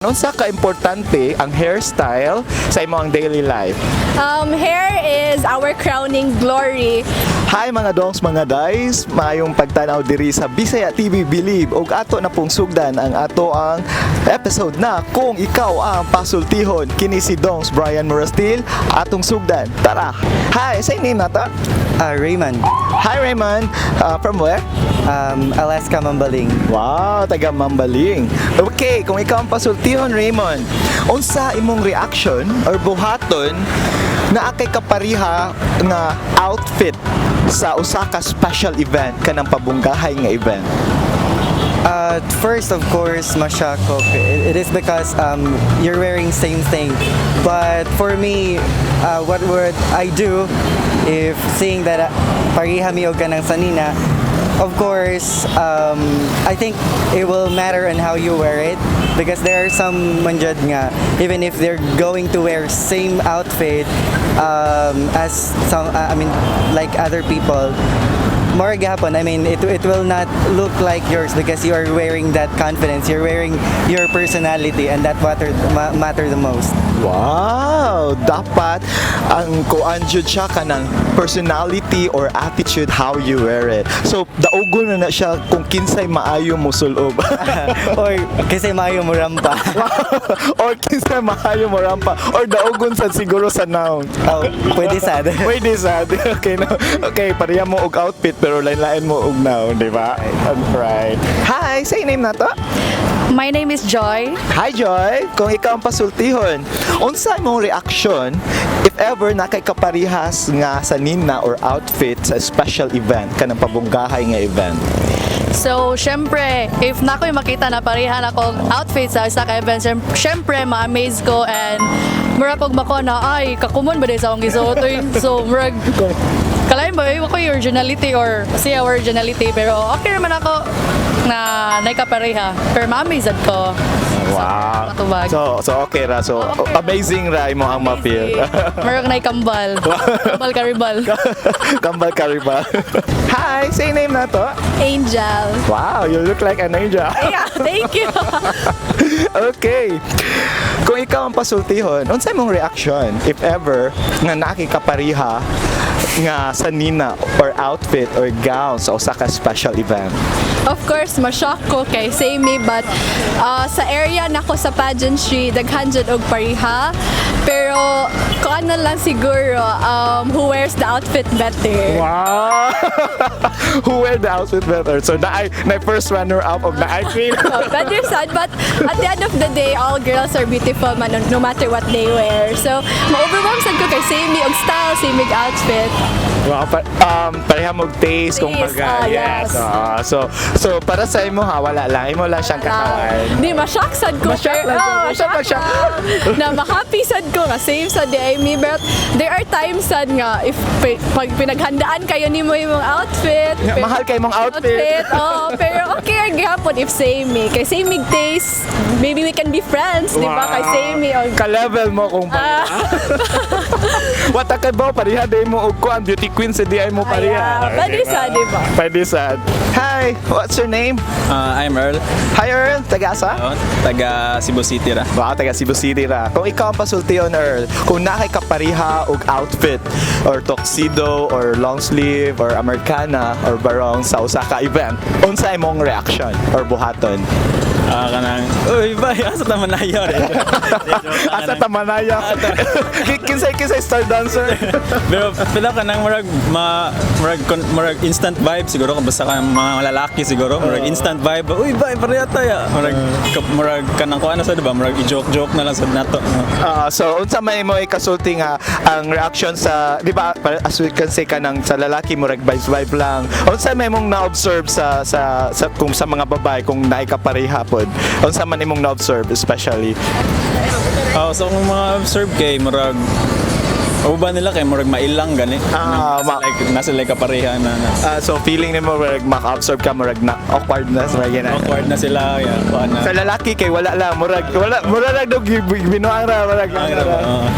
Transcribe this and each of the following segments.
Unsa ka importante ang hairstyle sa imong daily life? Hair is our crowning glory. Hi mga dongs, mga guys, maayong pagtanaw diri sa Bisaya TV Believe ug ato na pong sugdan ang ato ang episode na Kung Ikaw Ang Pasultihon. Kini si Dongs Brian Morastil atong sugdan. Tara. Hi, say name nato? Raymond. Hi Raymond, from where? Alaska Mambaling. Wow, taga Mambaling. Okay, kung ikaw ang pasultihon, Raymond, unsa imong reaction or buhaton na akay kapariha nga outfit sa usa ka special event kanang pabunggahay nga event? First, of course, mashock ko. It is because you're wearing same thing. But for me, what would I do if seeing that pariha mi og kanang sanina? Of course, I think it will matter on how you wear it because there are some manjad nga even if they're going to wear same outfit as some like other people, more gahapon, I mean, it will not look like yours because you are wearing that confidence, you're wearing your personality, and that matter the most. Wow! Dapat ang kuan jud siya kanang personality or attitude how you wear it. So, daugon na siya kung kinsay maayo mo sulob. Or kasi maayo mo rampa. Or kinsay maayo mo rampa. Or daugon sad siguro sa noun. Oh, pwede sad. Pwede sad. Okay, no. Okay, pareha mo og outfit pero lain-lain mo og noun, di ba? Right. Hi, say name na to? My name is Joy. Hi Joy, kung ikaw ang pasultihon, unsa imong reaction if ever nakay kaparihas nga sa nina or outfit sa special event kanang pabunggahay nga event? So, syempre, if nako'y makita na parihan ako outfit sa isa ka event, syempre, ma-amaze ko and murag kog mako na, ay, kakumon ba din sa akong gisuotoy? So, murag, kalahin ba, ko yung originality or siya originality, pero okay naman ako na naikapareha. Pero ma-amazed ko. Wow. Matubag. So okay ra. So Okay. amazing ra imo ang ma-feel. Murag naikambal. Kambal karibal. Kambal karibal. Hi, say name na to? Angel. Wow, you look like an angel. Yeah, thank you. Okay. Kung ikaw ang pasultihon, unsa imong reaction if ever nga nakikapariha nga sa nina or outfit or gown sa usa ka special event? Of course, ma-shock ko kay say me, but sa area nako sa pageantry, daghan jud og pariha. Pero kung ano lang siguro, who wears the outfit better. Wow! Who wear the outfit better? So na first runner up of the I feel. Better sad, but at the end of the day, all girls are beautiful man, no matter what they wear. So, ma-overwhelm sad ko kay say me og style, say me og outfit. Wow, pareha mong taste kung Taste, baga. yes. So para sa imo ha, wala lang. Imo lang siyang katawan. Di, ma-shock sad ko. Ma-shock lang ko. Ma-shock. Na ma-happy sad ko nga, same sad di me. But there are times sad nga, if pag pinaghandaan kayo ni mo yung outfit. Mahal kay mong outfit. Oh, pero okay ang gihapon if same me. Kay same me taste, maybe we can be friends, di ba? Kay same me. Ka-level mo kung baga. Wata ka ba, pareha day mo og kuan beauty queen sa di ay mo pareha. Pwede sad, di ba? Pwede sad. Hi, what's your name? I'm Earl. Hi Earl, taga asa? Taga Cebu City ra. Wow, taga Cebu City ra. Kung ikaw ang pasultihon, Earl, kung nakay kapariha og outfit or tuxedo or long sleeve or Americana or barong sa usa ka event, unsa imong reaction or buhaton? Kanang, uy, ba, asa ta manayo rin. Asa ta manaya? Kinsay star dancer? Pero pila ka nang murag instant vibe siguro kung basta ka mga lalaki siguro murag instant vibe. Uy, ba, pareha tayo. Murag kanang ko ano sa diba? Murag i-joke na lang sa nato. So unsa may mo ikasulti nga ang reaction sa, di ba, as we can say kanang sa lalaki murag vibe lang. Unsa may mong na-observe sa kung sa mga babae kung naikapareha pod? Unsa man imong na-observe especially? So kung mga observe kay murag uban nila kay murag mailang gani. Nasa like kapareha na. So feeling nimo murag maka-observe ka murag na awkwardness ra gina. Awkward na sila na. Sa lalaki kay wala lang murag lang dog binuang ra murag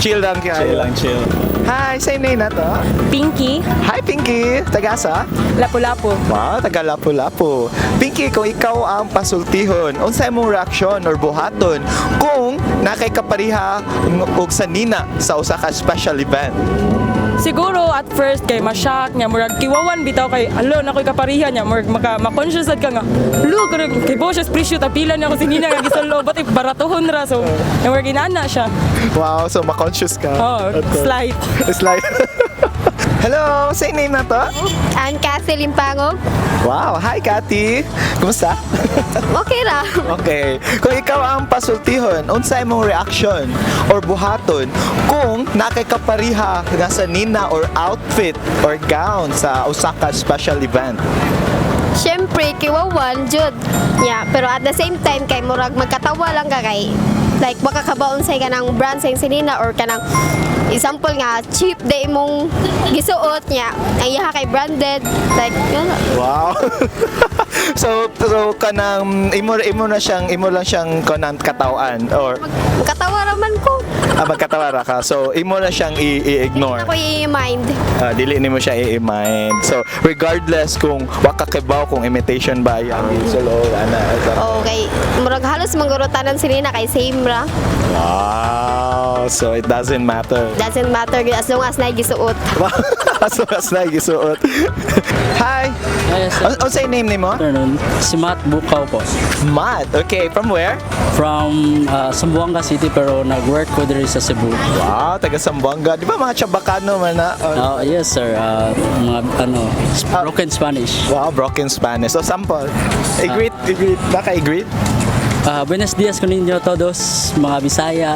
chill lang kay. Chill. Hi, say name na to. Pinky, Hi, Pinky. Tagasa? Lapu-Lapu. Wow, taga Lapu-Lapu. Pinky, kung ikaw ang pasultihon, unsa imong reaksyon or buhaton kung nakay kapariha og sanina sa usa ka special event? Siguro at first kay ma-shock niya, murag kiwawan bitaw kay alo na ko'y kaparihan niya, murag ma-conscious sad ka nga. Look, kay Bossius Prisyo tapila niya ako sinina nga gisulo but baratuhon ra so murag inana siya. Wow, so ma-conscious ka. Oh, slight. It's like hello, say name na to. Ang Cassie Limpangog. Wow, hi Cathy. Kumusta? Okay ra. Okay. Kung ikaw ang pasultihon, unsa imong reaction or buhaton kung nakay kapariha nga sa nina or outfit or gown sa usa ka special event? Siyempre, kiwawan, jud. Yeah, pero at the same time, kay murag magkatawa lang ka kay like baka kabaon sa kanang brand sa sinina or kanang example nga cheap day mong gisuot niya ang iha kay branded like yun. Wow. so kanang imo lang siyang kanang katawan or Magkatawa raman ko. magkatawa ra ka. So imo na siyang i-ignore. Ako i-mind. Dili nimo siya i-mind. So regardless kung wa ka kibaw kung imitation ba ang solo ana. Okay. Murag halos manggurutanan sinina kay same ra. Wow. So it doesn't matter. Doesn't matter as long as na gisuot. As long as nagisuot. Hi. Yes, sir. Say name nimo? Afternoon. Si Matt Bukaw po. Matt. Okay, from where? From Zamboanga City pero nag-work ko diri sa Cebu. Wow, taga Zamboanga. Di ba mga Chabacano man na? Yes, sir. Mga broken Spanish. Wow, broken Spanish. So sample. I-greet. Baka i-greet? Buenos dias con ninyo todos, mga Bisaya,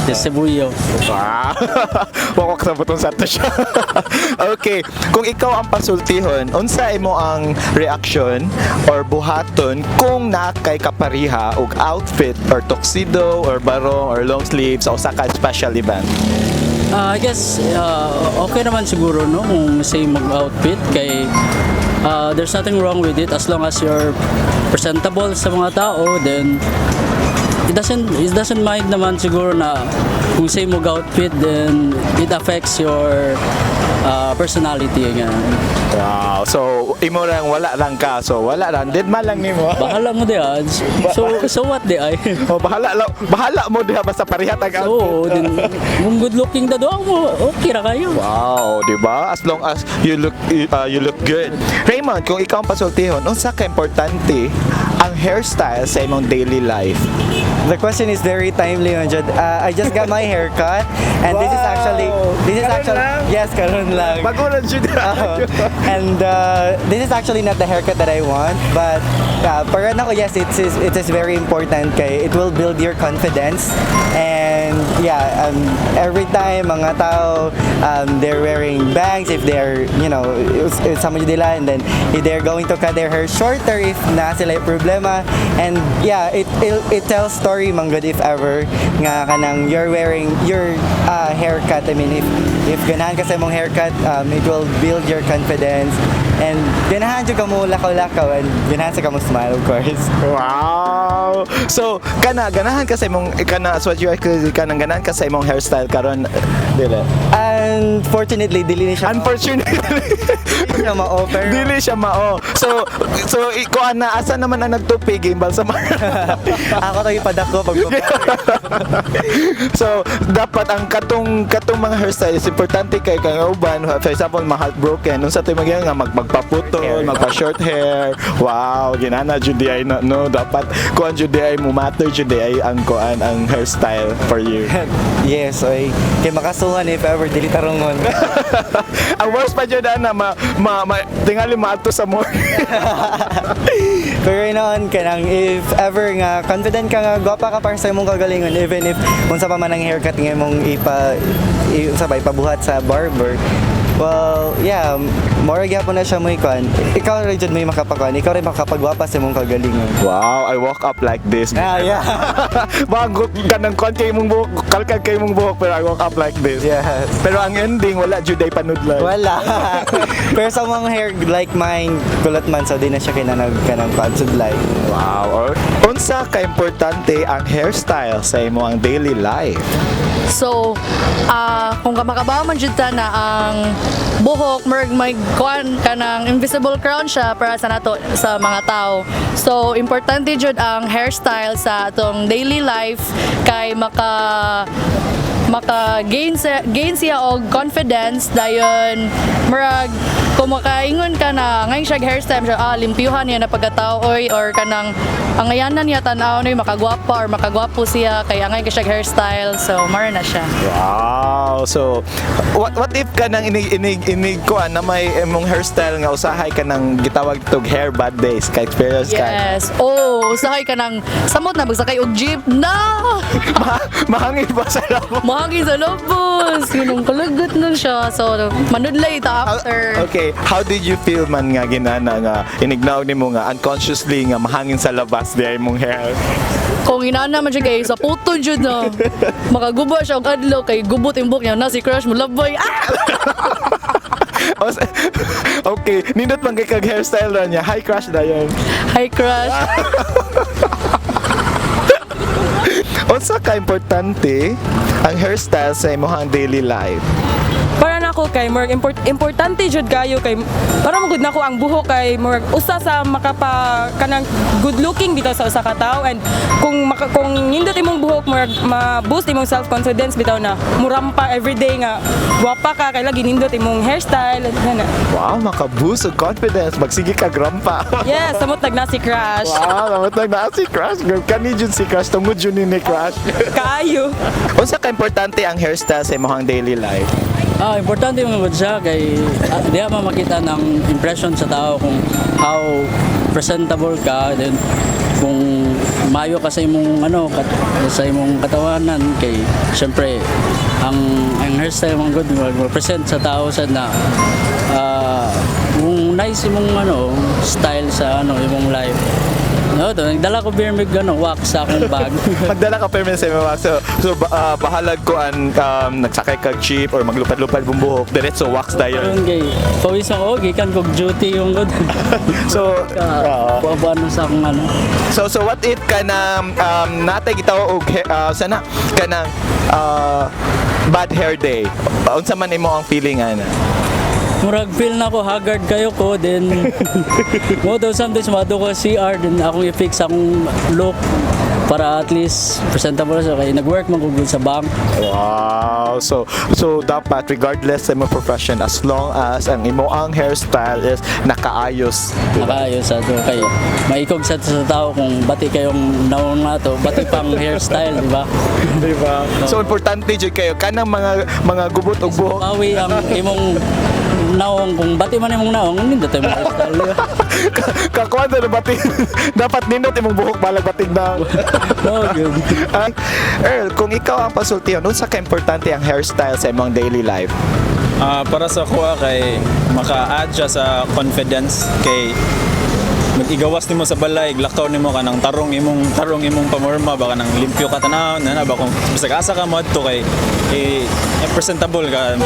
de Cebuyo. Wow. Wakak sa butong sa to siya. Okay, kung ikaw ang pasultihon, unsa imo ang reaction or buhaton kung nakay kapariha og outfit or tuxedo or barong or long sleeves sa usa ka special event? I guess okay naman siguro no kung say mag-outfit kay there's nothing wrong with it as long as you're presentable sa mga tao, then it doesn't mind naman siguro na kung say mag-outfit then it affects your personality nga. Wow. So imo lang wala lang ka. So wala lang. Dead man lang nimo. Bahala mo di ay. So what di ay? Oh, bahala mo diha basta parehas ang outfit. So, din kung good looking na doon mo, okay ra kayo. Wow, di ba? As long as you look good. Raymond, kung ikaw ang pasultihon, unsa ka importante ang hairstyle sa imong daily life? The question is very timely, Jud. I just got my hair cut, and this is actually Karon lang? yes, karon lang. Bagulan jud. And this is actually not the haircut that I want, but para na ko, yes, it is very important kay it will build your confidence. And yeah, every time mga tao they're wearing bangs if they're sama nila, and then if they're going to cut their hair shorter if na sila yung problema, and yeah, it tells story man good if ever nga kanang you're wearing your haircut. I mean, if ganahan ka sa imong haircut, it will build your confidence, and ganahan jud ka mo lakaw-lakaw, and ganahan sa ka mo smile, of course. Wow. So ganahan ka sa imong ganahan ka sa imong hairstyle karon dili. Unfortunately, dili siya ma-offer. Dili siya mao. So ko ana asa naman ang nagtupig imbal sa Ako tayo padako pag So dapat ang katong mga hairstyle is importante kay kang uban, for example ma-heartbroken unsa tay magyan nga magpaputol, magpa-short hair. Wow, ginana jud di ay no dapat kuan jud di ay mo matter jud di ay ang kuan ang hairstyle for you. Yes, oy. Kay makasuhan if ever dili tarongon. Ang worst pa jud na tingali maato sa morning. Pero noon kanang if ever nga confident ka nga gwapa ka para sa imong kagalingon, even if unsa pa man ang haircut nga imong ipabuhat sa barber, Well, yeah, more gyapon na siya mo ikuan. Ikaw rin jud may makapakuan. Ikaw rin makapagwapa sa imong kagalingon. Wow, I woke up like this. Yeah. Bago ganang kon kay mong buhok, kalkag kay mong buhok, pero I woke up like this. Yes. Pero ang ending, wala jud ay panudlan. Wala. Pero sa mga hair like mine, kulot man so di na siya kinanag kanang pansudlay. Wow. Or, unsa ka importante ang hairstyle sa imo ang daily life? So, kung makabawa man jud ta na ang buhok, may kuan ka ng invisible crown siya para sa nato sa mga tao. So, importante jud ang hairstyle sa atong daily life kay gain siya og confidence dayon murag kung makaingon ka na ngayon siya hairstyle siya limpyuhan niya na pagkataoy or kanang ang ngayanan niya tanaw na makagwapa or makagwapo siya kay angay ka siya hairstyle so mara na siya. Wow. So, what if ka nang inig ko na may imong hairstyle nga usahay ka nang gitawag tog hair bad days ka experience ka? Yes. Usahay ka nang samot na magsakay og jeep na. Mahangin ba sa labo? Mahangin sa lobos. Ginong kalagot nun siya. So, manudlay ta after. Okay, how did you feel man nga ginana nga inignaw nimo nga unconsciously nga mahangin sa labas di imong hair? Kung inana man siya kay sa puto jud na makagubo siya og adlaw kay gubot yung buhok niya na si crush mo laboy. Okay, nindot man kay kag hairstyle ra niya. Hi crush na yun. Hi crush. Unsa ka importante ang hairstyle sa imong daily life? Para nako kay more importante jud kayo kay para magud nako ang buhok kay more usa sa makapa kanang good looking bitaw sa usa ka tawo and kung nindot imong buhok more ma-boost imong self confidence bitaw na murampa everyday nga gwapa ka kay lagi nindot imong hairstyle na. Wow, maka-boost og confidence. Magsige ka grampa. Yes, samot nagna si crush. Wow, namatag na si crush. Girl, kani jud si crush. Tungod jud ni crush. Kaayo. Unsa ka importante ang hairstyle sa imong daily life? Importante mga siya kay diya makita ng impression sa tao kung how presentable ka, then kung mayo ka sa imong sa imong katawanan kay syempre ang hairstyle mong good mag-present sa tao sa na kung nice imong style sa imong life. Nagdala ko beer mig wax sa akong bag. Magdala ka permit sa imong wax. So bahalag ko nagsakay kag jeep or maglupad-lupad bung buhok, diretso wax dayon. Karon kay pawis ang gikan kog duty yung good. So Buwan sa akong So what if ka na natay gitaw og sana kanang bad hair day? Unsa man imo ang feeling ana? murag feel na ako haggard kayo ko, then mo daw sometimes mado ko CR, then akong i-fix akong look para at least presentable sa kay nag-work man ko good sa bank. Wow. So dapat regardless sa imong profession, as long as ang imo ang hairstyle is nakaayos. Nakaayos sa to kay maikog sa tao kung bati kayong naon na to, bati pang hairstyle, di ba? Di ba? So importante jud kayo kanang mga gubot og buhok. Mawi ang imong naong kung bati man imong naong hindi tayo mo hairstyle. Kakuan na bati. Dapat nindot imong buhok balag batig na. No, good. Earl, kung ikaw ang pasultihon, unsa ka importante ang hairstyle sa imong daily life? Para sa kuha kay maka-add siya sa confidence kay mag-igawas nimo sa balay, lakaw nimo kanang tarong imong pamorma baka nang limpyo ka tanaw na ba kung bisag asa ka mo adto kay presentable ka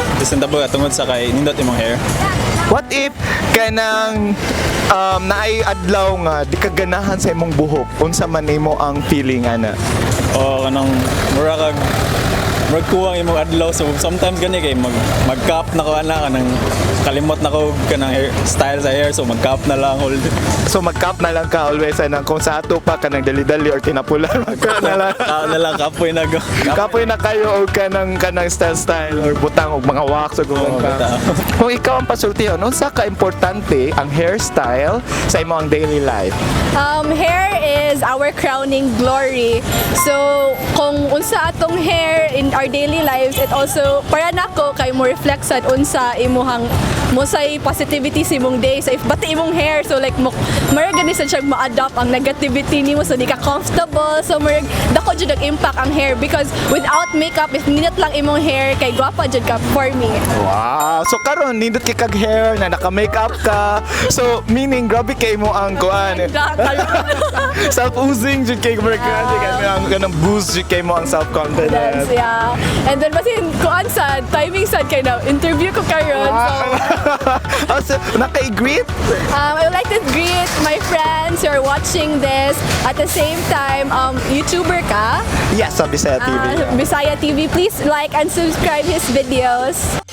tungod sa kay nindot imong hair. What if kanang naay adlaw nga di ka ganahan sa imong buhok, unsa man nimo ang feeling ana? O kanang murag kuwang imong adlaw, so sometimes gani kay mag-cap na ko ana kanang kalimot na ko kanang hair style sa hair, so mag-cap na lang all. So mag-cap na lang ka always na kung sa ato pa kanang dali-dali or tinapulan mag-cap na lang. Kapoy na go. Kapoy na kayo og kanang style or butang og mga wax og butang. Kung ikaw ang pasultihon, unsa ka importante ang hairstyle sa imong daily life? Hair is our crowning glory. So, kung unsa atong hair in our daily lives, it also para nako kay mo reflect sad unsa imuhang mo say positivity sa imong day. So if bati imong hair, so like mo marag gani sad siya ma-adapt ang negativity nimo so di ka comfortable. So marag dako jud ang impact ang hair because without makeup if minute lang imong hair kay gwapa jud ka for me. Wow. So karon nindot kay kag hair na naka-makeup ka. So meaning grabe kay mo ang kuan. Self-oozing jud kay marag ang kanang boost jud kay mo ang self-confidence. Yeah. And then basin kuan sad timing sad kay na interview ko karon. So So, naka-greet? I would like to greet my friends who are watching this. At the same time, YouTuber ka, Yes, sa Bisaya TV. Bisaya TV. Please like and subscribe his videos.